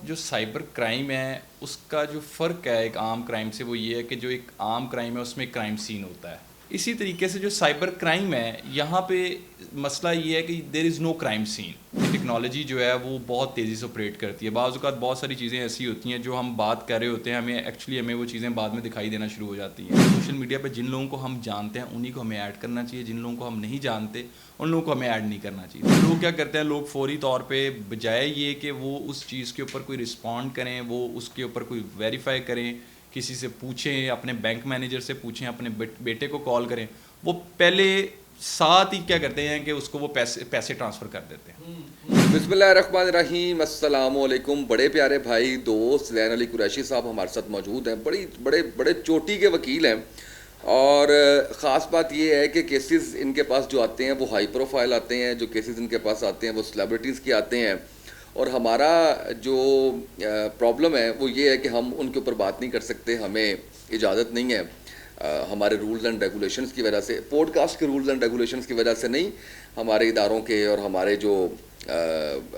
जो cyber crime है उसका जो फ़र्क है एक आम क्राइम से वो ये है कि जो एक आम क्राइम है उसमें क्राइम सीन होता है। इसी तरीके से जो साइबर क्राइम है यहाँ पे मसला ये है कि there is no crime scene. Technology जो है वो बहुत तेज़ी से ऑपरेट करती है। बाज़ औक़ात बहुत सारी चीज़ें ऐसी होती हैं जो हम बात कर रहे होते हैं, हमें वो चीज़ें बाद में दिखाई देना शुरू हो जाती हैं। सोशल मीडिया पे जिन लोगों को हम जानते हैं उन्हीं को हमें ऐड करना चाहिए, जिन लोगों को हम नहीं जानते उन लोगों को हमें ऐड नहीं करना चाहिए। तो लोग क्या करते हैं, लोग फ़ौरी तौर पे बजाय ये कि वो उस चीज़ के ऊपर कोई रिस्पॉन्ड करें, वो उसके ऊपर कोई वेरीफ़ाई करें, किसी से पूछें, अपने बैंक मैनेजर से पूछें, अपने बेटे को कॉल करें, वो पहले साथ ही क्या करते हैं कि उसको वो पैसे ट्रांसफ़र कर देते हैं। बिस्मिल्लाहिर्रहमानिर्रहीम, अस्सलामुअलैकुम। बड़े प्यारे भाई दोस्त ज़ैन अली कुरैशी साहब हमारे साथ मौजूद हैं। बड़ी बड़े बड़े चोटी के वकील हैं और ख़ास बात ये है कि केसेस इनके पास जो आते हैं वो हाई प्रोफाइल आते हैं, जो केसेस इनके पास आते हैं वो सेलिब्रिटीज़ के आते हैं। और हमारा जो प्रॉब्लम है वो ये है कि हम उनके ऊपर बात नहीं कर सकते, हमें इजाज़त नहीं है हमारे रूल्स एंड रेगुलेशंस की वजह से, पॉडकास्ट के रूल्स एंड रेगुलेशंस की वजह से नहीं, हमारे इदारों के और हमारे जो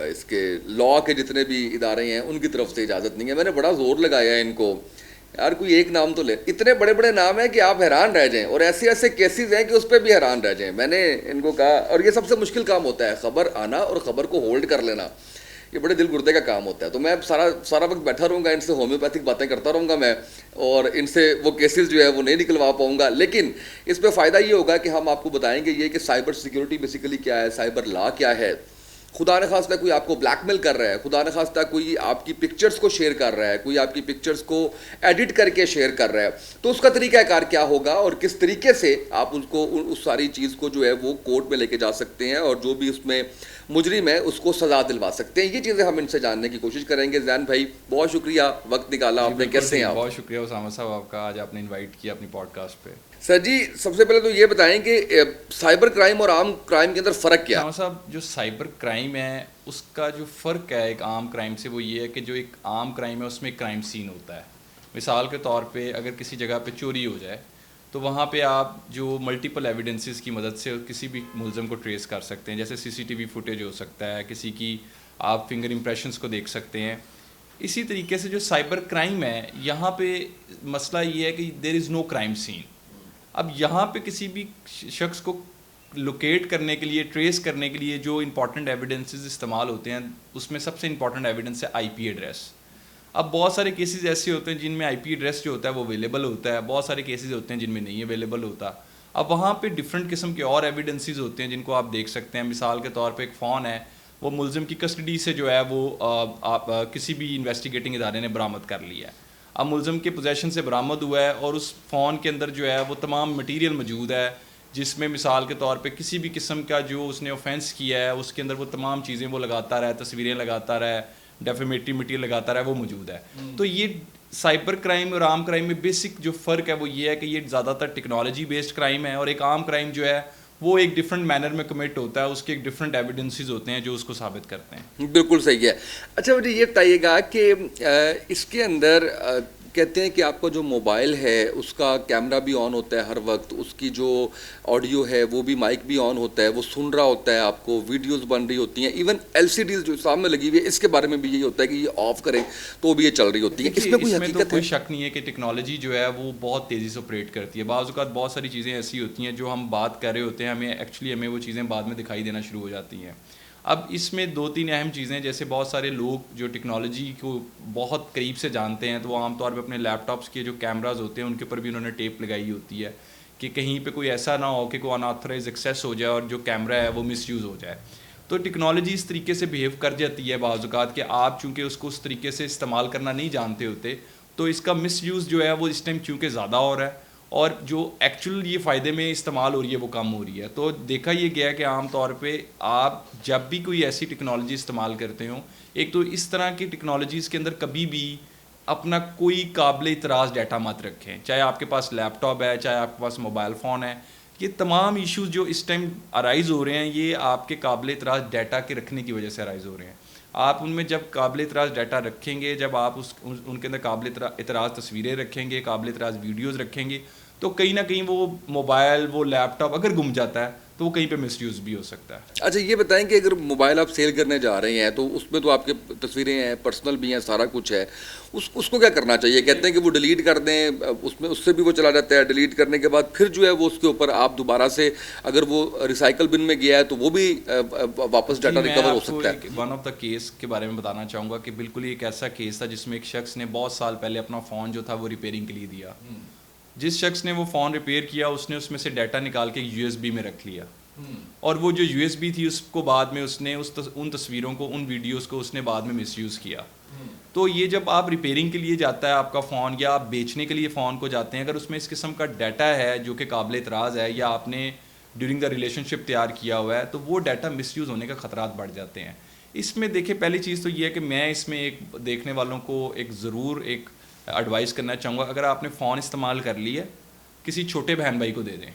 इसके लॉ के जितने भी इदारे हैं उनकी तरफ से इजाज़त नहीं है। मैंने बड़ा ज़ोर लगाया है इनको, यार कोई एक नाम तो ले। इतने बड़े बड़े नाम हैं कि आप हैरान रह जाएं और ऐसे ऐसे केसेस हैं कि उस पर भी हैरान रह जाएं। मैंने इनको कहा, और ये सबसे मुश्किल काम होता है, ख़बर आना और ख़बर को होल्ड कर लेना, ये बड़े दिल गुर्दे का काम होता है। तो मैं सारा वक्त बैठा रहूँगा, इनसे होम्योपैथिक बातें करता रहूँगा मैं, और इनसे वो केसेस जो है वो नहीं निकलवा पाऊँगा। लेकिन इस पर फ़ायदा ये होगा कि हम आपको बताएंगे ये कि साइबर सिक्योरिटी बेसिकली क्या है, साइबर लॉ क्या है। खुदा न खास्ता कोई आपको ब्लैकमेल कर रहा है, खुदा न खास्ता कोई आपकी पिक्चर्स को शेयर कर रहा है, कोई आपकी पिक्चर्स को एडिट करके शेयर कर रहा है, तो उसका तरीक़ाकार क्या होगा और किस तरीके से आप उसको उस सारी चीज़ को जो है वो कोर्ट में लेके जा सकते हैं और जो भी उसमें मुजरिम है उसको सज़ा दिलवा सकते हैं। ये चीज़ें हम इनसे जानने की कोशिश करेंगे। ज़ैन भाई बहुत शुक्रिया, वक्त निकाला आपने, कैसे हैं आप? बहुत शुक्रिया उसामा साहब आपका, आज आपने इनवाइट किया अपनी पॉडकास्ट पे। सर जी, सबसे पहले तो ये बताएं कि साइबर क्राइम और आम क्राइम के अंदर फ़र्क क्या है? उसामा साहब, जो साइबर क्राइम है उसका जो फ़र्क है एक आम क्राइम से वो ये है कि जो एक आम क्राइम है उसमें क्राइम सीन होता है। मिसाल के तौर पे अगर किसी जगह पे चोरी हो जाए तो वहाँ पे आप जो मल्टीपल एविडेंसेस की मदद से किसी भी मुलज़म को ट्रेस कर सकते हैं। जैसे सीसीटीवी फुटेज हो सकता है, किसी की आप फिंगर इम्प्रेशंस को देख सकते हैं। इसी तरीके से जो साइबर क्राइम है यहाँ पे मसला ये है कि there is no crime scene. अब यहाँ पे किसी भी शख्स को लोकेट करने के लिए, ट्रेस करने के लिए जो इंपॉर्टेंट एविडेंसेस इस्तेमाल होते हैं उसमें सबसे इंपॉर्टेंट एविडेंस है आईपी एड्रेस। अब बहुत सारे केसेस ऐसे होते हैं जिनमें आईपी एड्रेस जो होता है वो अवेलेबल होता है, बहुत सारे केसेस होते हैं जिनमें नहीं अवेलेबल होता। अब वहाँ पे डिफरेंट किस्म के और एविडेंसेस होते हैं जिनको आप देख सकते हैं। मिसाल के तौर पे एक फ़ोन है, वो मुलजिम की कस्टडी से जो है वो किसी भी इन्वेस्टिगेटिंग इदारे ने बरामद कर लिया है। अब मुलजिम के पोजेशन से बरामद हुआ है और उस फ़ोन के अंदर जो है वो तमाम मटीरियल मौजूद है, जिसमें मिसाल के तौर पे किसी भी किस्म का जो उसने ऑफेंस किया है उसके अंदर वो तमाम चीज़ें वो लगाता रहा है, तस्वीरें लगाता रहा है, डेफेमेटरी मटीरियल लगाता रहा है, वो मौजूद है। तो ये साइबर क्राइम और आम क्राइम में बेसिक जो फ़र्क है वो ये है कि ये ज़्यादातर टेक्नोलॉजी बेस्ड क्राइम है और एक आम क्राइम जो है वो एक डिफरेंट मैनर में कमिट होता है, उसके एक डिफरेंट एविडेंसेस होते हैं जो उसको साबित करते हैं। बिल्कुल सही है। अच्छा मुझे ये बताइएगा कि इसके अंदर कहते हैं कि आपका जो मोबाइल है उसका कैमरा भी ऑन होता है हर वक्त, उसकी जो ऑडियो है वो भी, माइक भी ऑन होता है, वो सुन रहा होता है आपको, वीडियोस बन रही होती हैं, इवन एलसीडीज जो सामने लगी हुई है इसके बारे में भी यही होता है कि ये ऑफ करें तो भी ये चल रही होती है। इसमें कोई हकीकत तो कोई शक नहीं है कि टेक्नोलॉजी जो है वो बहुत तेज़ी से ऑपरेट करती है। बाज़ औक़ात बहुत सारी चीज़ें ऐसी होती हैं जो हम बात कर रहे होते हैं, हमें वो चीज़ें बाद में दिखाई देना शुरू हो जाती हैं। अब इसमें दो तीन अहम चीज़ें, जैसे बहुत सारे लोग जो टेक्नोलॉजी को बहुत करीब से जानते हैं तो वो आमतौर पे अपने लैपटॉप्स के जो कैमराज होते हैं उनके ऊपर भी उन्होंने टेप लगाई होती है कि कहीं पे कोई ऐसा ना हो कि कोई अनऑथराइज एक्सेस हो जाए और जो कैमरा है वो मिसयूज़ हो जाए। तो टेक्नोलॉजी इस तरीके से बिहेव कर जाती है बाज़ औक़ात कि आप चूँकि उसको उस तरीके से इस्तेमाल करना नहीं जानते होते तो इसका मिसयूज़ जो है वो इस टाइम चूँकि ज़्यादा हो रहा है और जो एक्चुअल ये फ़ायदे में इस्तेमाल हो रही है वो कम हो रही है। तो देखा ये गया है कि आम तौर पे आप जब भी कोई ऐसी टेक्नोलॉजी इस्तेमाल करते हो, एक तो इस तरह की टेक्नोलॉजीज़ के अंदर कभी भी अपना कोई काबिल इतराज़ डाटा मत रखें। चाहे आपके पास लैपटॉप है, चाहे आपके पास मोबाइल फ़ोन है, ये तमाम इश्यूज़ जो इस टाइम अराइज़ हो रहे हैं ये आपके काबिल इतराज़ डाटा के रखने की वजह से अराइज़ हो रहे हैं। आप उनमें जब काबिल इतराज़ डाटा रखेंगे, जब आप उनके अंदर काबिल इतराज़ तस्वीरें रखेंगे, काबिल इतराज़ वीडियोज़ रखेंगे, तो कहीं ना कहीं वो मोबाइल, वो लैपटॉप अगर गुम जाता है तो वो कहीं पे मिसयूज़ भी हो सकता है। अच्छा, ये बताएं कि अगर मोबाइल आप सेल करने जा रहे हैं तो उसमें तो आपके तस्वीरें हैं, पर्सनल भी हैं, सारा कुछ है, उसको क्या करना चाहिए? कहते हैं कि वो डिलीट कर दें, उसमें उससे भी वो चला जाता है। डिलीट करने के बाद फिर जो है वो उसके ऊपर आप दोबारा से, अगर वो रिसाइकल बिन में गया है तो वो भी वापस डाटा मैं रिकवर हो आपको सकता है। एक वन ऑफ द केस के बारे में बताना चाहूँगा कि बिल्कुल ही एक ऐसा केस था जिसमें एक शख्स ने बहुत साल पहले अपना फ़ोन जो था वो रिपेयरिंग के लिए दिया। जिस शख्स ने वो फ़ोन रिपेयर किया उसने उसमें से डाटा निकाल के यूएसबी में रख लिया, और वो जो यूएसबी थी उसको बाद में उसने उन तस्वीरों को, उन वीडियोस को उसने बाद में मिसयूज़ किया। तो ये जब आप रिपेयरिंग के लिए जाता है आपका फ़ोन, या आप बेचने के लिए फ़ोन को जाते हैं, अगर उसमें इस किस्म का डाटा है जो कि काबिल एतराज़ है या आपने ड्यूरिंग द रिलेशनशिप तैयार किया हुआ है, तो वो डाटा मिसयूज़ होने का ख़तरात बढ़ जाते हैं। इसमें देखिए, पहली चीज़ तो ये है कि मैं इसमें एक देखने वालों को एक ज़रूर एक एडवाइस करना चाहूँगा, अगर आपने फ़ोन इस्तेमाल कर लिया, किसी छोटे बहन भाई को दे दें।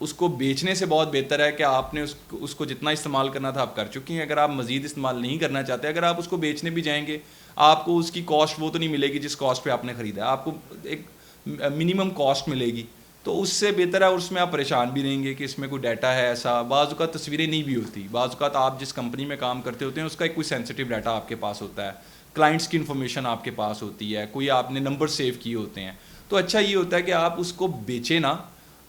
उसको बेचने से बहुत बेहतर है कि आपने उसको जितना इस्तेमाल करना था आप कर चुकी हैं। अगर आप मज़ीद इस्तेमाल नहीं करना चाहते, अगर आप उसको बेचने भी जाएंगे, आपको उसकी कॉस्ट वो तो नहीं मिलेगी जिस कॉस्ट पे आपने ख़रीदा है, आपको एक मिनिमम कॉस्ट मिलेगी। तो उससे बेहतर है, और उसमें आप परेशान भी रहेंगे कि इसमें कोई डाटा है ऐसा। बाज़ औक़ात तस्वीरें नहीं भी होती, बाज़ औक़ात आप जिस कंपनी में काम करते होते हैं उसका एक कोई सेंसिटिव डाटा आपके पास होता है, क्लाइंट्स की इन्फॉर्मेशन आपके पास होती है, कोई आपने नंबर सेव किए होते हैं। तो अच्छा ये होता है कि आप उसको बेचें ना,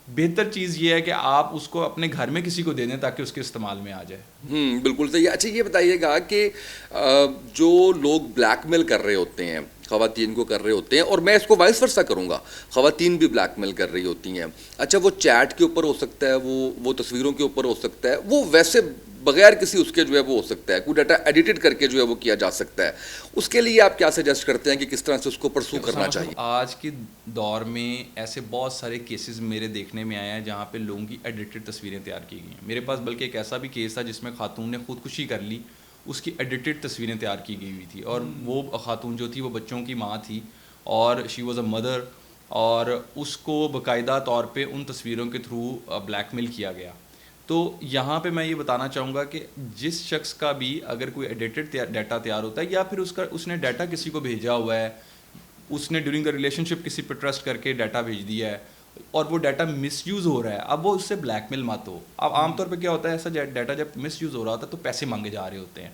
बेहतर चीज़ ये है कि आप उसको अपने घर में किसी को दे दें ताकि उसके इस्तेमाल में आ जाए। बिल्कुल सही है। अच्छा, ये बताइएगा कि जो लोग ब्लैकमेल कर रहे होते हैं, ख़वातीन को कर रहे होते हैं, और मैं इसको वाइस वर्सा करूँगा, ख़वातीन भी ब्लैकमेल कर रही होती हैं। अच्छा, वो चैट के ऊपर हो सकता है, वो तस्वीरों के ऊपर हो सकता है, वो वैसे बगैर किसी उसके जो है वो हो सकता है, कोई डाटा एडिटेड करके जो है वो किया जा सकता है। उसके लिए आप क्या सजेस्ट करते हैं कि किस तरह से उसको परसू करना चाहिए? आज के दौर में ऐसे बहुत सारे केसेस मेरे देखने में आए हैं जहाँ पे लोगों की एडिटेड तस्वीरें तैयार की गई हैं। मेरे पास बल्कि एक ऐसा भी केस था जिसमें खातून ने खुदकुशी कर ली, उसकी एडिटेड तस्वीरें तैयार की गई हुई थी, और वो खातून जो थी वो बच्चों की माँ थी, और शी वॉज़ अ मदर, और उसको बाकायदा तौर पे उन तस्वीरों के थ्रू ब्लैकमेल किया गया। तो यहाँ पे मैं ये बताना चाहूँगा कि जिस शख्स का भी अगर कोई एडिटेड डाटा तैयार होता है, या फिर उसने डाटा किसी को भेजा हुआ है, उसने ड्यूरिंग द रिलेशनशिप किसी पर ट्रस्ट करके डाटा भेज दिया है, और वो डाटा मिसयूज़ हो रहा है, अब वो उससे ब्लैकमेल मत हो। अब आमतौर पे क्या होता है, ऐसा डाटा जब मिसयूज़ हो रहा होता है तो पैसे मांगे जा रहे होते हैं।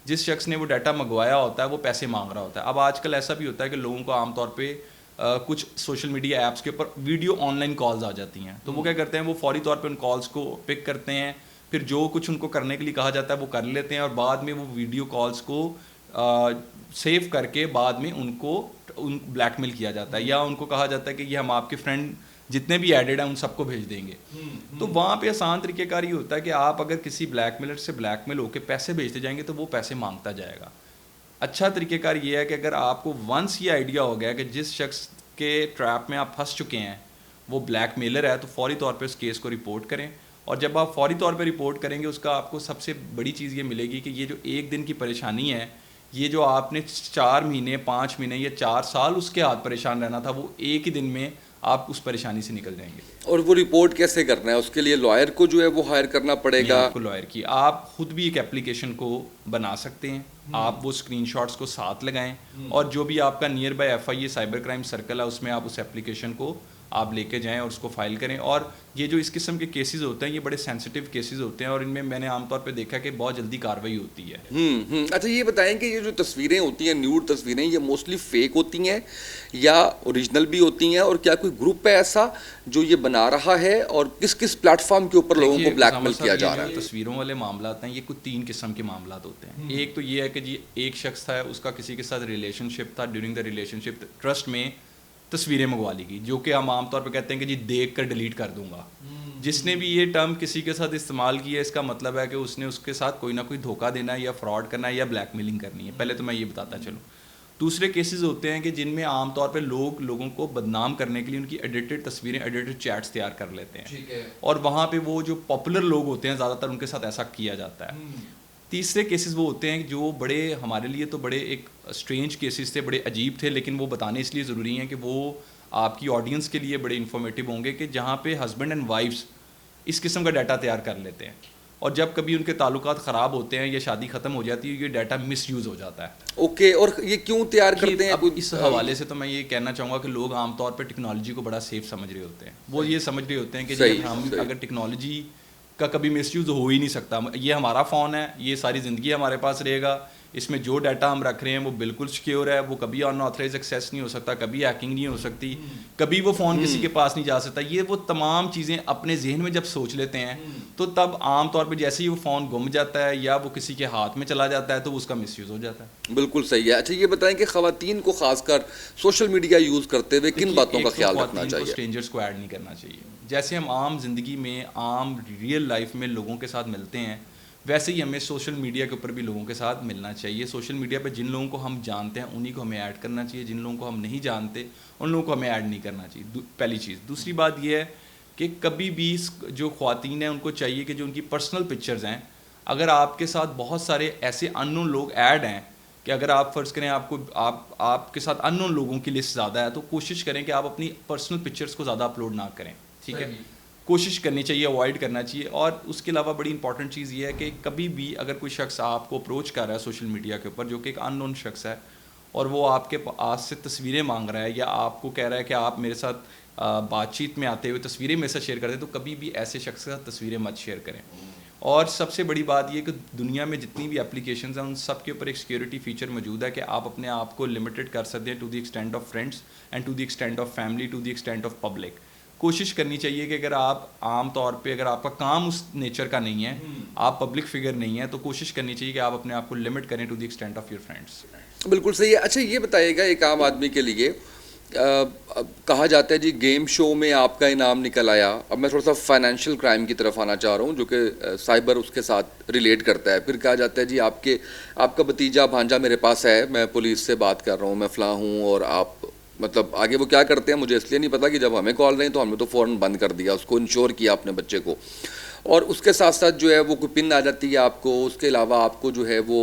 जिस शख्स ने वो डाटा मंगवाया होता है वो पैसे मांग रहा होता है। अब आजकल ऐसा भी होता है कि लोगों को आमतौर पे कुछ सोशल मीडिया ऐप्स के ऊपर वीडियो ऑनलाइन कॉल्स आ जाती हैं, तो वो क्या करते हैं, वो फौरी तौर पे उन कॉल्स को पिक करते हैं, फिर जो कुछ उनको करने के लिए कहा जाता है वो कर लेते हैं, और बाद में वो वीडियो कॉल्स को सेव करके बाद में उन ब्लैकमेल किया जाता है, या उनको कहा जाता है कि ये हम आपके फ्रेंड जितने भी एडेड हैं उन सबको भेज देंगे। तो वहाँ पे आसान तरीक़ेकार ये होता है कि आप अगर किसी ब्लैकमेलर से ब्लैकमेल होकर पैसे भेजते जाएंगे तो वो पैसे मांगता जाएगा। अच्छा तरीक़ेकार ये है कि अगर आपको वंस ये आइडिया हो गया कि जिस शख्स के ट्रैप में आप फंस चुके हैं वो ब्लैकमेलर है, तो फौरी तौर पे उस केस को रिपोर्ट करें, और जब आप फौरी तौर पे रिपोर्ट करेंगे उसका आपको सबसे बड़ी चीज़ ये मिलेगी कि ये जो एक दिन की परेशानी है, ये जो आपने 4 महीने, 5 महीने या 4 साल उसके हाथ परेशान रहना था, वो एक ही दिन में आप उस परेशानी से निकल जाएंगे। और वो रिपोर्ट कैसे करना है? उसके लिए लॉयर को जो है वो हायर करना पड़ेगा? आपको लॉयर की, आप खुद भी एक एप्लीकेशन को बना सकते हैं, आप वो स्क्रीनशॉट्स को साथ लगाएं, और जो भी आपका near by FIA cyber crime circle है उसमें आप उस एप्लीकेशन को आप लेके जाएं और उसको फाइल करें। और ये जो इस किस्म के केसेस होते हैं ये बड़े सेंसिटिव केसेस होते हैं, और इनमें मैंने आमतौर पे देखा कि बहुत जल्दी कार्रवाई होती है। अच्छा, ये बताएं कि ये जो तस्वीरें होती हैं, न्यूड तस्वीरें, ये मोस्टली फेक होती हैं या ओरिजिनल भी होती हैं, और क्या कोई ग्रुप है ऐसा जो ये बना रहा है, और किस किस प्लेटफॉर्म के ऊपर लोगों को ब्लैकमेल किया जा रहा है? तस्वीरों वाले मामला हैं, ये कुछ 3 किस्म के मामला होते हैं। एक तो ये है कि जी एक शख्स था, उसका किसी के साथ रिलेशनशिप था, ड्यूरिंग द रिलेशनशिप ट्रस्ट में तस्वीरें मंगवा ली गई, जो कि हम आमतौर पर कहते हैं कि जी देख कर डिलीट कर दूंगा। जिसने भी ये टर्म किसी के साथ इस्तेमाल किया, इसका मतलब है कि उसने उसके साथ कोई ना कोई धोखा देना है, या फ्रॉड करना है, या ब्लैकमेलिंग करनी है। पहले तो मैं ये बताता चलूँ। दूसरे केसेस होते हैं कि जिनमें आमतौर पे लोगों को बदनाम करने के लिए उनकी एडिटेड तस्वीरें, एडिटेड चैट्स तैयार कर लेते हैं, ठीक है। और वहाँ पे वो जो पॉपुलर लोग होते हैं ज़्यादातर उनके साथ ऐसा किया जाता है। तीसरे केसेस वो होते हैं जो बड़े हमारे लिए तो बड़े एक स्ट्रेंज केसेस थे, बड़े अजीब थे, लेकिन वो बताने इसलिए ज़रूरी हैं कि वो आपकी ऑडियंस के लिए बड़े इन्फॉर्मेटिव होंगे, कि जहाँ पे हस्बैंड एंड वाइफ्स इस किस्म का डाटा तैयार कर लेते हैं, और जब कभी उनके ताल्लुकात ख़राब होते हैं या शादी ख़त्म हो जाती है, ये डाटा मिसयूज़ हो जाता है। ओके, और ये क्यों तैयार करते हैं? अब इस हवाले से तो मैं ये कहना चाहूँगा कि लोग आमतौर पर टेक्नोलॉजी को बड़ा सेफ समझ रहे होते हैं। वो ये समझ रहे होते हैं कि सही, जी हम सही। अगर टेक्नोलॉजी का कभी मिसयूज़ हो ही नहीं सकता, ये हमारा फ़ोन है, ये सारी ज़िंदगी हमारे पास रहेगा, इसमें जो डाटा हम रख रहे हैं वो बिल्कुल सिक्योर है, वो कभी अनऑथराइज एक्सेस नहीं हो सकता, कभी हैकिंग नहीं हो सकती, कभी वो फ़ोन किसी के पास नहीं जा सकता। ये वो तमाम चीज़ें अपने जहन में जब सोच लेते हैं तो तब आम तौर पे जैसे ही वो फ़ोन गुम जाता है या वो किसी के हाथ में चला जाता है तो उसका मिसयूज़ हो जाता है। बिल्कुल सही है। अच्छा, ये बताएं कि ख़वातीन को खासकर सोशल मीडिया यूज़ करते हुए किन बातों का ख्याल रखना चाहिए? स्ट्रेंजर्स को ऐड नहीं करना चाहिए। जैसे हम आम जिंदगी में, आम रियल लाइफ में लोगों के साथ मिलते हैं, वैसे ही हमें सोशल मीडिया के ऊपर भी लोगों के साथ मिलना चाहिए। सोशल मीडिया पे जिन लोगों को हम जानते हैं उन्हीं को हमें ऐड करना चाहिए, जिन लोगों को हम नहीं जानते उन लोगों को हमें ऐड नहीं करना चाहिए। पहली चीज़। दूसरी बात यह है कि कभी भी जो ख्वातीन हैं उनको चाहिए कि जो उनकी पर्सनल पिक्चर्स हैं, अगर आपके साथ बहुत सारे ऐसे अननोन लोग ऐड हैं कि अगर आप फ़र्ज़ करें आपके साथ अननोन लोगों की लिस्ट ज़्यादा है, तो कोशिश करें कि आप अपनी पर्सनल पिक्चर्स को ज़्यादा अपलोड ना करें, ठीक है? कोशिश करनी चाहिए, अवॉइड करना चाहिए। और उसके अलावा बड़ी इंपॉर्टेंट चीज़ ये है कि कभी भी अगर कोई शख्स आपको अप्रोच कर रहा है सोशल मीडिया के ऊपर, जो कि एक अननोन शख्स है, और वो आपके पास से तस्वीरें मांग रहा है या आपको कह रहा है कि आप मेरे साथ बातचीत में आते हुए तस्वीरें मेरे साथ शेयर करते हैं, तो कभी भी ऐसे शख्स के साथ तस्वीरें मत शेयर करें। और सबसे बड़ी बात ये कि दुनिया में जितनी भी एप्लीकेशंस हैं उन सब के ऊपर एक सिक्योरिटी फीचर मौजूद है कि आप अपने आप को लिमिटेड कर सकते हैं to the extent of friends and to the extent of family, to the extent of public. कोशिश करनी चाहिए कि अगर आप आम तौर पे अगर आपका काम उस नेचर का नहीं है, आप पब्लिक फिगर नहीं है, तो कोशिश करनी चाहिए कि आप अपने आप को लिमिट करें to the extent of your friends. बिल्कुल सही है। अच्छा, ये बताइएगा, एक आम आदमी के लिए कहा जाता है जी गेम शो में आपका इनाम निकल आया। अब मैं थोड़ा सा फाइनेंशियल क्राइम की तरफ आना चाह रहा हूँ, जो कि साइबर उसके साथ रिलेट करता है। फिर कहा जाता है जी आपका भतीजा भांजा मेरे पास है, मैं पुलिस से बात कर रहा हूँ, मैं फ़लाँ हूँ, और आप मतलब आगे वो क्या करते हैं मुझे इसलिए नहीं पता कि जब हमें कॉल रही तो हमने तो फ़ौरन बंद कर दिया, उसको इंश्योर किया अपने बच्चे को। और उसके साथ साथ जो है वो कोई पिन आ जाती है आपको, उसके अलावा आपको जो है वो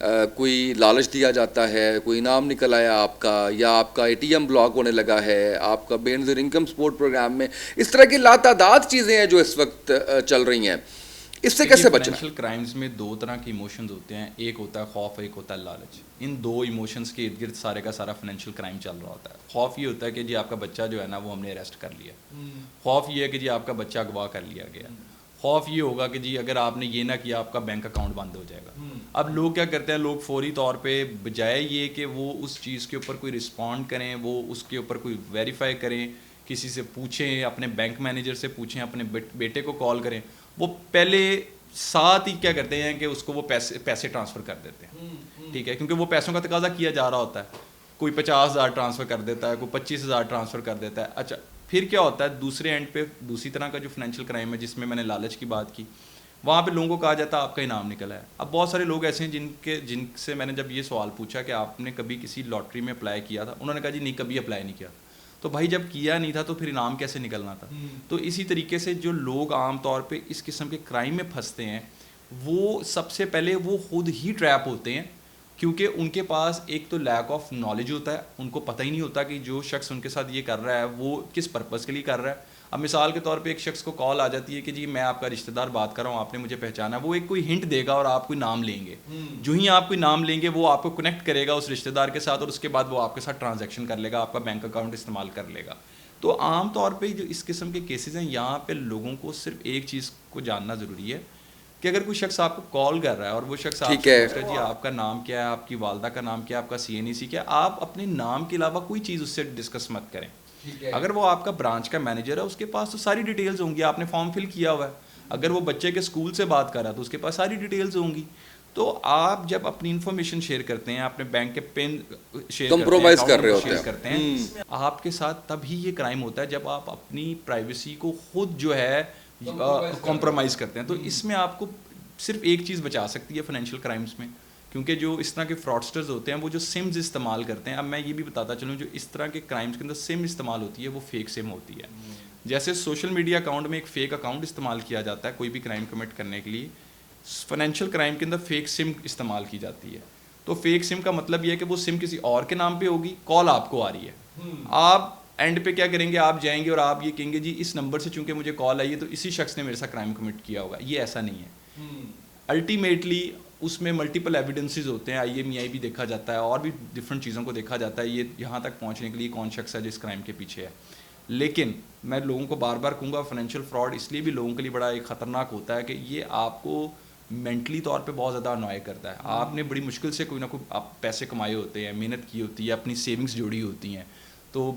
कोई लालच दिया जाता है, कोई इनाम निकल आया आपका, या आपका एटीएम ब्लॉक होने लगा है, आपका बेनज़ीर इनकम सपोर्ट प्रोग्राम में, इस तरह की लातादाद चीज़ें हैं जो इस वक्त चल रही हैं। इससे कैसे बचना? फाइनेंशियल क्राइम्स में दो तरह के इमोशंस होते हैं, एक होता है खौफ, एक होता है लालच। इन दो इमोशंस के इर्द गिर्द सारे का सारा फाइनेंशियल क्राइम चल रहा होता है। खौफ ये होता है कि जी आपका बच्चा जो है ना वो हमने अरेस्ट कर लिया, खौफ ये है कि जी आपका बच्चा अगवा कर लिया गया, खौफ ये होगा कि जी अगर आपने ये ना किया आपका बैंक अकाउंट बंद हो जाएगा। अब लोग क्या करते हैं, लोग फौरी तौर पे बजाय ये कि वो उस चीज़ के ऊपर कोई रिस्पॉन्ड करें, वो उसके ऊपर कोई वेरीफाई करें, किसी से पूछें, अपने बैंक मैनेजर से पूछें, अपने बेटे को कॉल करें, वो पहले साथ ही क्या करते हैं कि उसको वो पैसे ट्रांसफ़र कर देते हैं, ठीक है, क्योंकि वो पैसों का तकाजा किया जा रहा होता है। कोई 50,000 ट्रांसफ़र कर देता है, कोई 25,000 ट्रांसफ़र कर देता है। अच्छा, फिर क्या होता है दूसरे एंड पे, दूसरी तरह का जो फाइनेंशियल क्राइम है जिसमें मैंने लालच की बात की, वहाँ पे लोगों को कहा जाता है आपका इनाम निकला है। अब बहुत सारे लोग ऐसे हैं जिनसे मैंने जब ये सवाल पूछा कि आपने कभी किसी लॉटरी में अप्लाई किया था, उन्होंने कहा जी नहीं, कभी अप्लाई नहीं किया। तो भाई जब किया नहीं था तो फिर इनाम कैसे निकलना था? तो इसी तरीके से जो लोग आम तौर पे इस किस्म के क्राइम में फंसते हैं, वो सबसे पहले वो खुद ही ट्रैप होते हैं, क्योंकि उनके पास एक तो लैक ऑफ नॉलेज होता है, उनको पता ही नहीं होता कि जो शख्स उनके साथ ये कर रहा है वो किस पर्पज़ के लिए कर रहा है। अब मिसाल के तौर पे एक शख्स को कॉल आ जाती है कि जी मैं आपका रिश्तेदार बात कर रहा हूँ, आपने मुझे पहचाना, वो एक कोई हिंट देगा और आप कोई नाम लेंगे। जो ही आप कोई नाम लेंगे वो आपको कनेक्ट करेगा उस रिश्तेदार के साथ, और उसके बाद वो आपके साथ ट्रांजैक्शन कर लेगा, आपका बैंक अकाउंट इस्तेमाल कर लेगा। तो आम तौर पर जो इस किस्म के केसेज हैं, यहाँ पर लोगों को सिर्फ एक चीज़ को जानना ज़रूरी है कि अगर कोई शख्स आपको कॉल कर रहा है और वो शख्स आपसे पूछ रहा है जी आपका नाम क्या है, आपकी वालदा का नाम क्या है, आपका CNEC क्या है, आप अपने नाम के अलावा कोई चीज़ उससे डिस्कस मत करें। अगर वो आपका ब्रांच का मैनेजर है उसके पास तो सारी डिटेल्स होंगी, आपने फॉर्म फिल किया हुआ है। अगर वो बच्चे के स्कूल से बात कर रहा है तो उसके पास सारी डिटेल्स होंगी। तो आप जब अपनी इन्फॉर्मेशन शेयर करते हैं, अपने बैंक के पिन शेयर कंप्रोमाइज कर रहे होते हैं, आपके साथ तभी ये क्राइम होता है जब आप अपनी प्राइवेसी को खुद जो है कॉम्प्रोमाइज़ करते हैं। तो इसमें आपको सिर्फ एक चीज़ बचा सकती है फाइनेंशियल क्राइम्स में, क्योंकि जो इस तरह के फ्रॉडस्टर्स होते हैं वो जो सिम्स इस्तेमाल करते हैं। अब मैं ये भी बताता चलूँ, जो इस तरह के क्राइम्स के अंदर सिम इस्तेमाल होती है वो फेक सिम होती है। जैसे सोशल मीडिया अकाउंट में एक फ़ेक अकाउंट इस्तेमाल किया जाता है कोई भी क्राइम कमिट करने के लिए, फाइनेंशियल क्राइम के अंदर फ़ेक सिम इस्तेमाल की जाती है। तो फेक सिम का मतलब ये है कि वो सिम किसी और के नाम पे होगी, कॉल आपको आ रही है, आप एंड पे क्या करेंगे, आप जाएंगे और आप ये कहेंगे जी इस नंबर से चूंकि मुझे कॉल आई है तो इसी शख्स ने मेरे साथ क्राइम कमिट किया होगा। ये ऐसा नहीं है। अल्टीमेटली उसमें मल्टीपल एविडेंसेस होते हैं, IMEI भी देखा जाता है और भी डिफरेंट चीज़ों को देखा जाता है ये यहाँ तक पहुँचने के लिए कौन शख्स है जिस क्राइम के पीछे है। लेकिन मैं लोगों को बार बार कहूँगा, फाइनेंशियल फ्रॉड इसलिए भी लोगों के लिए बड़ा एक ख़तरनाक होता है कि ये आपको मेंटली तौर पे बहुत ज़्यादा अनॉय करता है। आपने बड़ी मुश्किल से कोई ना कोई आप पैसे कमाए होते हैं, मेहनत की होती है, अपनी सेविंग्स जोड़ी होती हैं। तो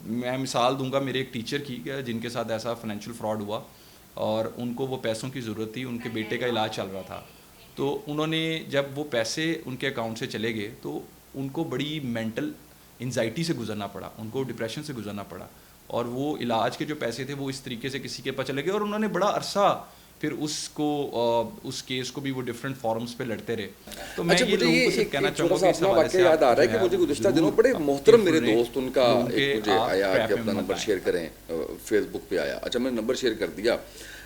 मैं मिसाल दूंगा मेरे एक टीचर की जिनके साथ ऐसा फाइनेंशियल फ्रॉड हुआ और उनको वो पैसों की ज़रूरत थी, उनके बेटे का इलाज चल रहा था। तो उन्होंने जब वो पैसे उनके अकाउंट से चले गए तो उनको बड़ी मेंटल एंजाइटी से गुजरना पड़ा, उनको डिप्रेशन से गुजरना पड़ा और वो इलाज के जो पैसे थे वो इस तरीके से किसी के पास चले गए और उन्होंने बड़ा अरसा फिर उस केस को भी वो डिफरेंट फॉरम्स पे लड़ते रहे। तो मैं ये लोगों को सिर्फ कहना चाहूँगा कि इस हवाले से याद आ रहा है कि मुझे गुज़िश्ता दिनों बड़े मोहतरम मेरे दोस्त उनका एक मुझे आया कि अपना नंबर शेयर करें, फेसबुक पे आया। अच्छा, मैंने नंबर शेयर कर दिया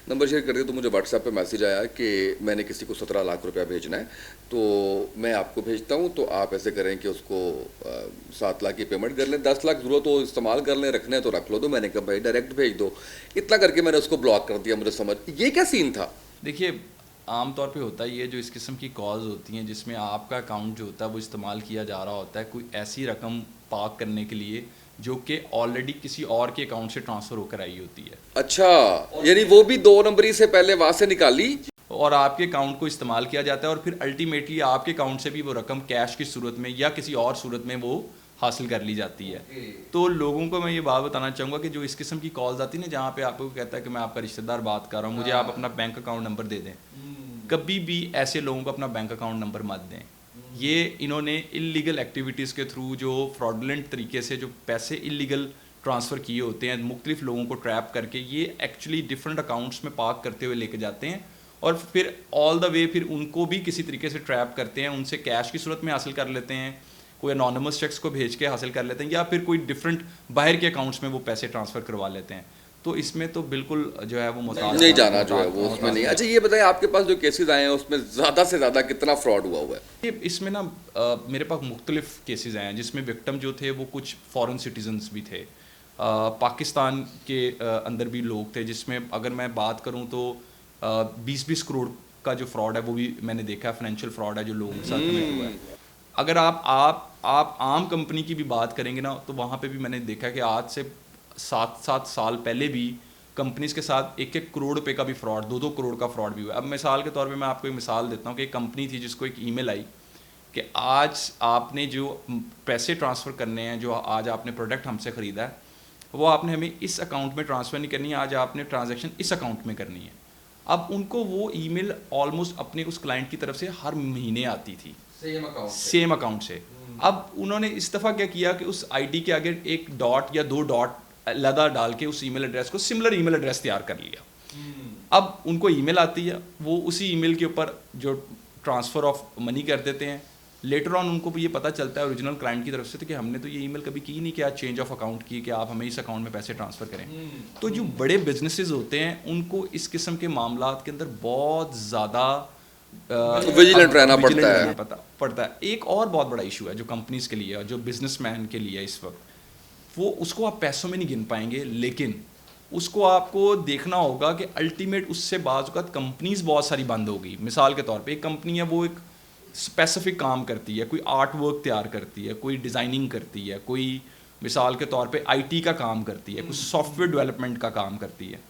तो मुझे व्हाट्सएप पे मैसेज आया कि मैंने किसी को 17 लाख रुपया भेजना है, तो मैं आपको भेजता हूँ, तो आप ऐसे करें कि उसको 7 लाख की पेमेंट कर लें, 10 लाख ज़रूरत हो इस्तेमाल कर लें, रखने तो रख लो। तो मैंने कहा भाई डायरेक्ट भेज दो। इतना करके मैंने उसको ब्लॉक कर दिया। मुझे समझ ये क्या सीन था? देखिए, आमतौर पे होता है ये जो इस किस्म की कॉल्स होती हैं जिसमें आपका अकाउंट जो होता है वो इस्तेमाल किया जा रहा होता है कोई ऐसी रकम पार्क करने के लिए जो कि ऑलरेडी किसी और के अकाउंट से ट्रांसफ़र होकर आई होती है। अच्छा, यानी वो भी 2 नंबरी से पहले वहाँ से निकाली और आपके अकाउंट को इस्तेमाल किया जाता है और फिर अल्टीमेटली आपके अकाउंट से भी वो रकम कैश की सूरत में या किसी और सूरत में वो हासिल कर ली जाती है। तो लोगों को मैं ये बात बताना चाहूँगा कि जो इस किस्म की कॉल्स आती है ना जहाँ पे आपको कहता है कि मैं आपका रिश्तेदार बात कर रहा हूँ, मुझे आप अपना बैंक अकाउंट नंबर दे दें, कभी भी ऐसे लोगों को अपना बैंक अकाउंट नंबर मत दें। ये इन्होंने इलीगल एक्टिविटीज़ के थ्रू जो फ्रॉडलेंट तरीके से जो पैसे इलीगल ट्रांसफ़र किए होते हैं मुख्तलिफ लोगों को ट्रैप करके, ये एक्चुअली डिफरेंट अकाउंट्स में पार्क करते हुए लेके जाते हैं और फिर ऑल द वे फिर उनको भी किसी तरीके से ट्रैप करते हैं, उनसे कैश की सूरत में हासिल कर लेते हैं, कोई अनोनिमस चेक्स को भेज के हासिल कर लेते हैं या फिर कोई डिफरेंट बाहर के अकाउंट्स में वो पैसे ट्रांसफ़र करवा लेते हैं। तो इसमें तो बिल्कुल जो है वो नहीं जाना जो है वो उसमें नहीं। अच्छा, ये बताएं आपके पास जो केसेस आए हैं उसमें ज़्यादा से ज़्यादा कितना फ्रॉड हुआ हुआ है? इसमें ना मेरे पास मुख्तलिफ केसेस आए हैं जिसमें विक्टिम जो थे वो कुछ फॉरेन सिटीजन्स भी थे, पाकिस्तान के अंदर भी लोग थे, जिसमें अगर मैं बात करूं तो 20-20 करोड़ का जो फ्रॉड है वो भी मैंने देखा है, फाइनेंशियल फ्रॉड है जो लोगों के साथ कमिट हुआ है। अगर आप आम कंपनी की भी बात करेंगे ना तो वहाँ पे भी मैंने देखा है कि आज से 7 साल पहले भी कंपनीज के साथ 1-1 करोड़ रुपए का भी फ्रॉड, 2-2 करोड़ का फ्रॉड भी हुआ। अब मिसाल के तौर पे मैं आपको एक मिसाल देता हूँ कि एक कंपनी थी जिसको एक ईमेल आई कि आज आपने जो पैसे ट्रांसफ़र करने हैं, जो आज आपने प्रोडक्ट हमसे ख़रीदा है वो आपने हमें इस अकाउंट में ट्रांसफ़र नहीं करनी है, आज आपने ट्रांजैक्शन इस अकाउंट में करनी है। अब उनको वो ईमेल ऑलमोस्ट अपने उस क्लाइंट की तरफ से हर महीने आती थी सेम अकाउंट से। अब उन्होंने इस दफ़ा क्या किया कि उस आईडी के आगे एक डॉट या 2 डॉट लदा डाल के उस ईमेल एड्रेस को सिमिलर ईमेल एड्रेस तैयार कर लिया। अब उनको ईमेल आती है, वो उसी ईमेल के ऊपर जो ट्रांसफ़र ऑफ मनी कर देते हैं। लेटर ऑन उनको ये पता चलता है ओरिजिनल क्लाइंट की तरफ से कि हमने तो ये ईमेल कभी की नहीं कि आज चेंज ऑफ अकाउंट की कि आप हमें इस अकाउंट में पैसे ट्रांसफ़र करें। तो जो बड़े बिजनेसेस होते हैं उनको इस किस्म के मामलात के अंदर बहुत ज़्यादा विजिलेंट रहना पड़ता है। एक और बहुत बड़ा इशू है जो कंपनीज के लिए, जो बिजनेसमैन के लिए इस वक्त, वो उसको आप पैसों में नहीं गिन पाएंगे, लेकिन उसको आपको देखना होगा कि अल्टीमेट उससे बाज़ औक़ात कंपनीज बहुत सारी बंद हो गई। मिसाल के तौर पे एक कंपनी है वो एक स्पेसिफिक काम करती है, कोई आर्ट वर्क तैयार करती है, कोई डिज़ाइनिंग करती है, कोई मिसाल के तौर पे आईटी का काम करती है, कुछ सॉफ्टवेयर डेवलपमेंट का काम करती है।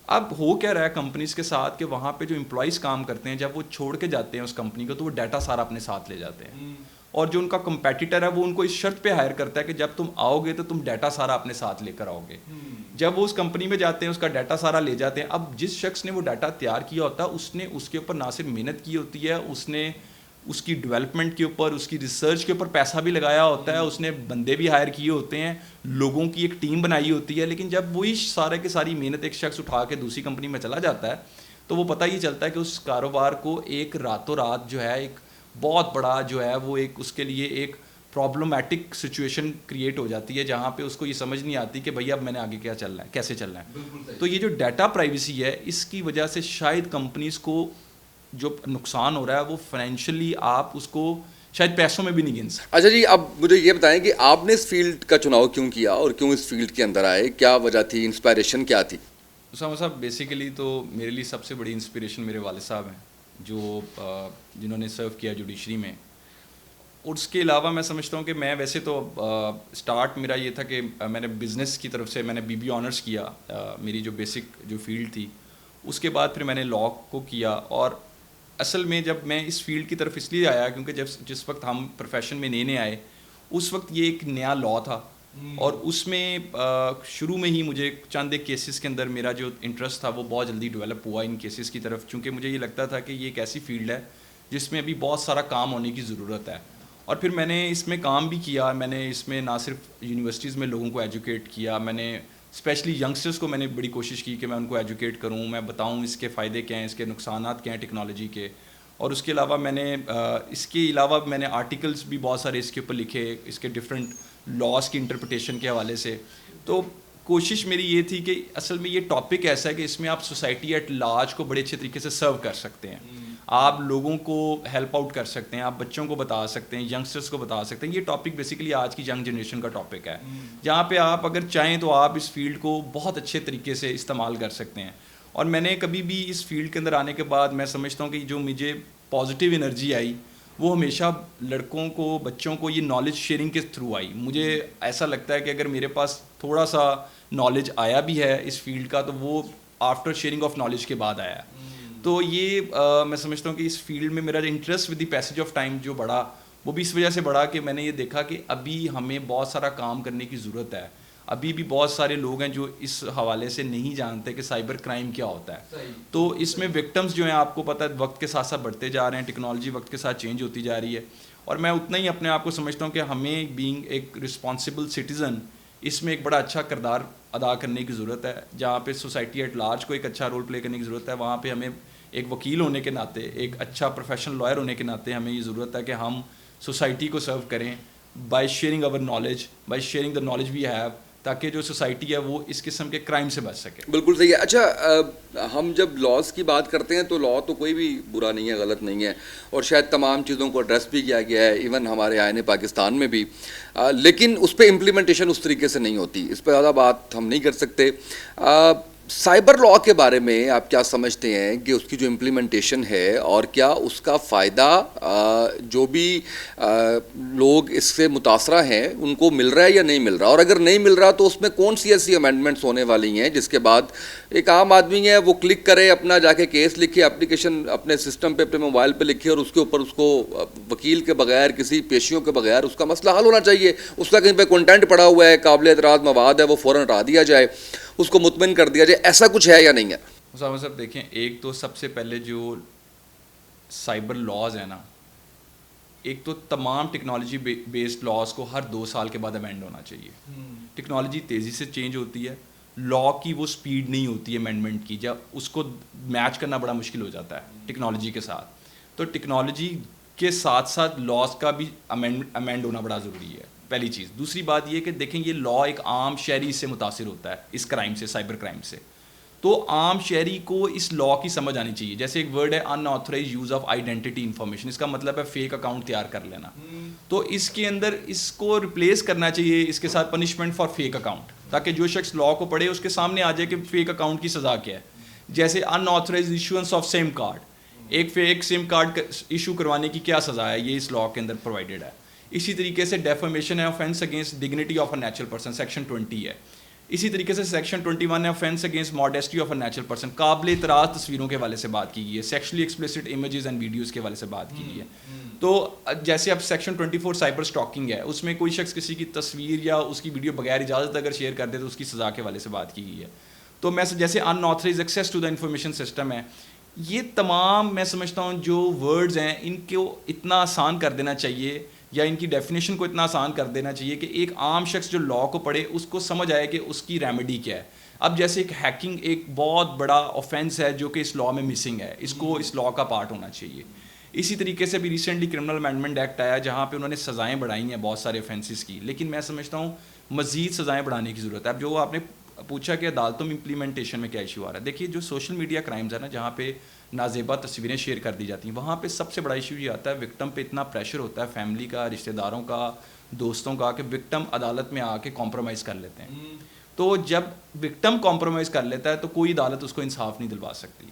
अब हो क्या रहा है कंपनीज के साथ कि वहाँ पे जो एम्प्लॉयज़ काम करते हैं जब वो छोड़ के जाते हैं उस कंपनी को तो वो डाटा सारा अपने साथ ले जाते हैं और जो उनका कंपेटिटर है वो उनको इस शर्त पे हायर करता है कि जब तुम आओगे तो तुम डाटा सारा अपने साथ लेकर आओगे। जब वो उस कंपनी में जाते हैं उसका डाटा सारा ले जाते हैं। अब जिस शख्स ने वो डाटा तैयार किया होता है उसने उसके ऊपर ना सिर्फ मेहनत की होती है, उसने उसकी डेवलपमेंट के ऊपर, उसकी रिसर्च के ऊपर पैसा भी लगाया होता है, उसने बंदे भी हायर किए होते हैं, लोगों की एक टीम बनाई होती है। लेकिन जब वही सारे की सारी मेहनत एक शख्स उठा के दूसरी कंपनी में चला जाता है तो वो पता ही चलता है कि उस कारोबार को एक रातों रात जो है एक बहुत बड़ा जो है वो एक उसके लिए एक प्रॉब्लमैटिक सिचुएशन क्रिएट हो जाती है जहाँ पे उसको ये समझ नहीं आती कि भैया अब मैंने आगे क्या चलना है, कैसे चलना है। तो ये जो डाटा प्राइवेसी है इसकी वजह से शायद कंपनीज को जो नुकसान हो रहा है वो फाइनेंशियली आप उसको शायद पैसों में भी नहीं गिन सकते। अच्छा जी, अब मुझे ये बताएं कि आपने इस फील्ड का चुनाव क्यों किया और क्यों इस फील्ड के अंदर आए, क्या वजह थी, इंस्पायरेशन क्या थी? उसामा साहब बेसिकली तो मेरे लिए सबसे बड़ी इंस्पिरेशन मेरे वालिद साहब हैं, जो जिन्होंने सर्व किया जुडिशरी में। और उसके अलावा मैं समझता हूँ कि मैं वैसे तो स्टार्ट मेरा ये था कि मैंने बिज़नेस की तरफ से मैंने बीबी ऑनर्स किया, मेरी जो बेसिक जो फील्ड थी। उसके बाद फिर मैंने लॉ को किया, और असल में जब मैं इस फील्ड की तरफ इसलिए आया क्योंकि जब जिस वक्त हम प्रोफेशन में नए नए आए, उस वक्त ये एक नया लॉ था, और उसमें शुरू में ही मुझे चंद एक केसेस के अंदर मेरा जो इंटरेस्ट था वो बहुत जल्दी डेवलप हुआ इन केसेस की तरफ, क्योंकि मुझे ये लगता था कि ये एक ऐसी फील्ड है जिसमें अभी बहुत सारा काम होने की ज़रूरत है। और फिर मैंने इसमें काम भी किया, मैंने इसमें ना सिर्फ यूनिवर्सिटीज़ में लोगों को एजुकेट किया, मैंने स्पेशली यंगस्टर्स को मैंने बड़ी कोशिश की कि मैं उनको एजुकेट करूं, मैं बताऊं इसके फ़ायदे क्या हैं, इसके नुकसानात क्या हैं टेक्नोलॉजी के। और उसके अलावा इसके अलावा मैंने आर्टिकल्स भी बहुत सारे इसके ऊपर लिखे, इसके डिफरेंट लॉज की इंटरप्रिटेशन के हवाले से। तो कोशिश मेरी ये थी कि असल में ये टॉपिक ऐसा है कि इसमें आप सोसाइटी एट लार्ज को बड़े अच्छे तरीके से सर्व कर सकते हैं, आप लोगों को हेल्प आउट कर सकते हैं, आप बच्चों को बता सकते हैं, यंगस्टर्स को बता सकते हैं। ये टॉपिक बेसिकली आज की यंग जनरेशन का टॉपिक है, जहाँ पे आप अगर चाहें तो आप इस फील्ड को बहुत अच्छे तरीके से इस्तेमाल कर सकते हैं। और मैंने कभी भी इस फील्ड के अंदर आने के बाद मैं समझता हूँ कि जो मुझे पॉजिटिव एनर्जी आई वो हमेशा लड़कों को, बच्चों को ये नॉलेज शेयरिंग के थ्रू आई। मुझे ऐसा लगता है कि अगर मेरे पास थोड़ा सा नॉलेज आया भी है इस फील्ड का, तो वो आफ्टर शेयरिंग ऑफ नॉलेज के बाद आया। तो ये मैं समझता हूँ कि इस फील्ड में मेरा interest with the passage of time जो बढ़ा, वो भी इस वजह से बढ़ा कि मैंने ये देखा कि अभी हमें बहुत सारा काम करने की ज़रूरत है। अभी भी बहुत सारे लोग हैं जो इस हवाले से नहीं जानते कि साइबर क्राइम क्या होता है। तो इसमें विक्टिम्स जो हैं, आपको पता है, वक्त के साथ साथ बढ़ते जा रहे हैं, टेक्नोलॉजी वक्त के साथ चेंज होती जा रही है। और मैं उतना ही अपने आप को समझता हूँ कि हमें बीइंग एक रिस्पॉन्सिबल सिटीज़न इसमें एक बड़ा अच्छा किरदार अदा करने की ज़रूरत है। जहाँ पे सोसाइटी एट लार्ज को एक अच्छा रोल प्ले करने की ज़रूरत है, वहाँ पे हमें एक वकील होने के नाते, एक अच्छा प्रोफेशनल लॉयर होने के नाते हमें ये ज़रूरत है कि हम सोसाइटी को सर्व करें by sharing our knowledge, by sharing the knowledge we have, ताकि जो सोसाइटी है वो इस किस्म के क्राइम से बच सके। बिल्कुल सही है। अच्छा, हम जब लॉज की बात करते हैं तो लॉ तो कोई भी बुरा नहीं है, गलत नहीं है, और शायद तमाम चीज़ों को एड्रेस भी किया गया है, इवन हमारे आईने पाकिस्तान में भी, लेकिन उस पर इम्प्लीमेंटेशन उस तरीके से नहीं होती। इस पर ज़्यादा बात हम नहीं कर सकते। साइबर लॉ के बारे में आप क्या समझते हैं कि उसकी जो इम्प्लीमेंटेशन है, और क्या उसका फ़ायदा जो भी लोग इससे मुतासरा हैं उनको मिल रहा है या नहीं मिल रहा, और अगर नहीं मिल रहा तो उसमें कौन सी ऐसी अमेंडमेंट्स होने वाली हैं जिसके बाद एक आम आदमी है वो क्लिक करे, अपना जाके केस लिखे, एप्लीकेशन अपने सिस्टम पे, अपने मोबाइल पे लिखे, और उसके ऊपर उसको वकील के बगैर, किसी पेशियों के बगैर उसका मसला हल होना चाहिए। उसका कहीं पे कंटेंट पड़ा हुआ है, काबिल एतराज़ मवाद है, वो फ़ौरन हटा दिया जाए, उसको मुतमिन कर दिया जाए। ऐसा कुछ है या नहीं है? उसामा साहब देखें, एक तो सबसे पहले जो साइबर लॉज है ना, एक तो तमाम टेक्नोलॉजी बेस्ड लॉज को हर 2 साल के बाद अमेंड होना चाहिए। टेक्नोलॉजी तेज़ी से चेंज होती है, लॉ की वो स्पीड नहीं होती है अमेंडमेंट की, जब उसको मैच करना बड़ा मुश्किल हो जाता है टेक्नोलॉजी के साथ। तो टेक्नोलॉजी के साथ साथ लॉज का भी अमेंड होना बड़ा ज़रूरी है, पहली चीज़। दूसरी बात ये कि देखें, ये लॉ एक आम शहरी से मुतासिर होता है, इस क्राइम से, साइबर क्राइम से। तो आम शहरी को इस लॉ की समझ आनी चाहिए। जैसे एक वर्ड है unauthorise use of identity information, इसका मतलब है फेक अकाउंट तैयार कर लेना। तो इसके अंदर इसको रिप्लेस करना चाहिए इसके साथ पनिशमेंट फॉर फेक अकाउंट, ताकि जो शख्स लॉ को पढ़े उसके सामने आ जाए कि फेक अकाउंट की सज़ा क्या है। जैसे unauthorise issuance of SIM card, एक फेक सिम कार्ड इशू करवाने की क्या सज़ा है, ये इस लॉ के अंदर प्रोवाइडेड है। इसी तरीके से डेफेमेशन है offence against dignity of a natural person, section 20 है। इसी तरीके से सेक्शन 21 है offence against modesty of a natural person, काबिल इतराज़ तस्वीरों के हवाले से बात की गई है, sexually explicit images and videos के हवाले से बात की गई है। तो जैसे अब सेक्शन 24 साइबर स्टॉकिंग है, उसमें कोई शख्स किसी की तस्वीर या उसकी वीडियो बगैर इजाज़त अगर शेयर कर दे तो उसकी सज़ा के हवाले से बात की गई है। तो मैं जैसे unauthorise access to the information system है, ये तमाम मैं समझता हूँ जो वर्ड्स हैं इनको इतना आसान कर देना चाहिए, या इनकी डेफिनेशन को इतना आसान कर देना चाहिए कि एक आम शख्स जो लॉ को पढ़े उसको समझ आए कि उसकी रेमेडी क्या है। अब जैसे एक हैकिंग एक बहुत बड़ा ऑफेंस है जो कि इस लॉ में मिसिंग है, इसको इस लॉ का पार्ट होना चाहिए। इसी तरीके से भी रिसेंटली क्रिमिनल अमेंडमेंट एक्ट आया जहाँ पे उन्होंने सज़ाएं बढ़ाई हैं बहुत सारे ऑफेंसेस की, लेकिन मैं समझता हूँ मज़ीद सज़ाएं बढ़ाने की ज़रूरत है। अब जो आपने पूछा कि अदालतों में इम्प्लीमेंटेशन में क्या इशू आ रहा है, देखिए जो सोशल मीडिया क्राइम्स है ना, जहाँ पे नाजेबा तस्वीरें शेयर कर दी जाती हैं, वहाँ पे सबसे बड़ा इशू ये आता है, विक्टिम पे इतना प्रेशर होता है फैमिली का, रिश्तेदारों का, दोस्तों का, कि विक्टिम अदालत में आके कॉम्प्रोमाइज़ कर लेते हैं। तो जब विक्टिम कॉम्प्रोमाइज़ कर लेता है तो कोई अदालत उसको इंसाफ नहीं दिलवा सकती।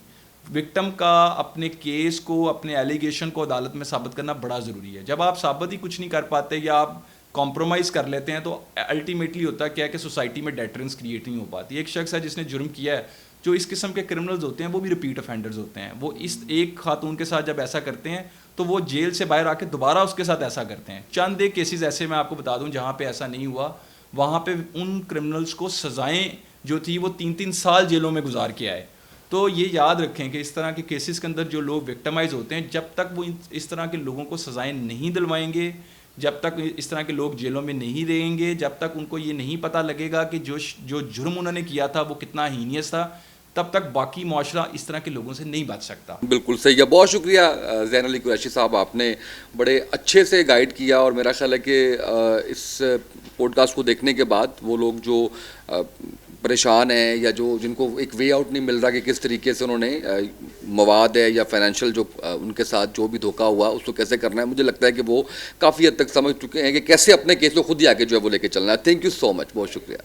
विक्टिम का अपने केस को, अपने एलिगेशन को अदालत में साबित करना बड़ा ज़रूरी है। जब आप साबित ही कुछ नहीं कर पाते या आप कॉम्प्रोमाइज़ कर लेते हैं तो अल्टीमेटली होता क्या है कि सोसाइटी में डेटरेंस क्रिएट नहीं हो पाती। एक शख्स है जिसने जुर्म किया है, जो इस किस्म के क्रिमिनल्स होते हैं वो भी रिपीट ऑफेंडर्स होते हैं। वो इस एक खातून के साथ जब ऐसा करते हैं तो वो जेल से बाहर आके दोबारा उसके साथ ऐसा करते हैं। चंद एक केसेस ऐसे मैं आपको बता दूं जहाँ पे ऐसा नहीं हुआ, वहाँ पे उन क्रिमिनल्स को सज़ाएं जो थी वो 3-3 साल जेलों में गुजार के आए। तो ये याद रखें कि इस तरह के केसेस के अंदर जो लोग विक्टिमाइज होते हैं, जब तक वो इस तरह के लोगों को सज़ाएं नहीं दिलवाएंगे, जब तक इस तरह के लोग जेलों में नहीं रहेंगे, जब तक उनको ये नहीं पता लगेगा कि जो जुर्म उन्होंने किया था वो कितना हीनियस था, तब तक बाकी माशरा इस तरह के लोगों से नहीं बच सकता। बिल्कुल सही है। बहुत शुक्रिया ज़ैन अली कुरैशी साहब, आपने बड़े अच्छे से गाइड किया और मेरा ख्याल है कि इस पॉडकास्ट को देखने के बाद वो लोग जो परेशान हैं या जो जिनको एक वे आउट नहीं मिल रहा कि किस तरीके से उन्होंने मवाद है या फाइनेंशियल जो उनके साथ जो भी धोखा हुआ उसको कैसे करना है, मुझे लगता है कि वो काफ़ी हद तक समझ चुके हैं कि कैसे अपने केस को खुद ही आगे जो है वो लेके चलना है। थैंक यू सो मच, बहुत शुक्रिया।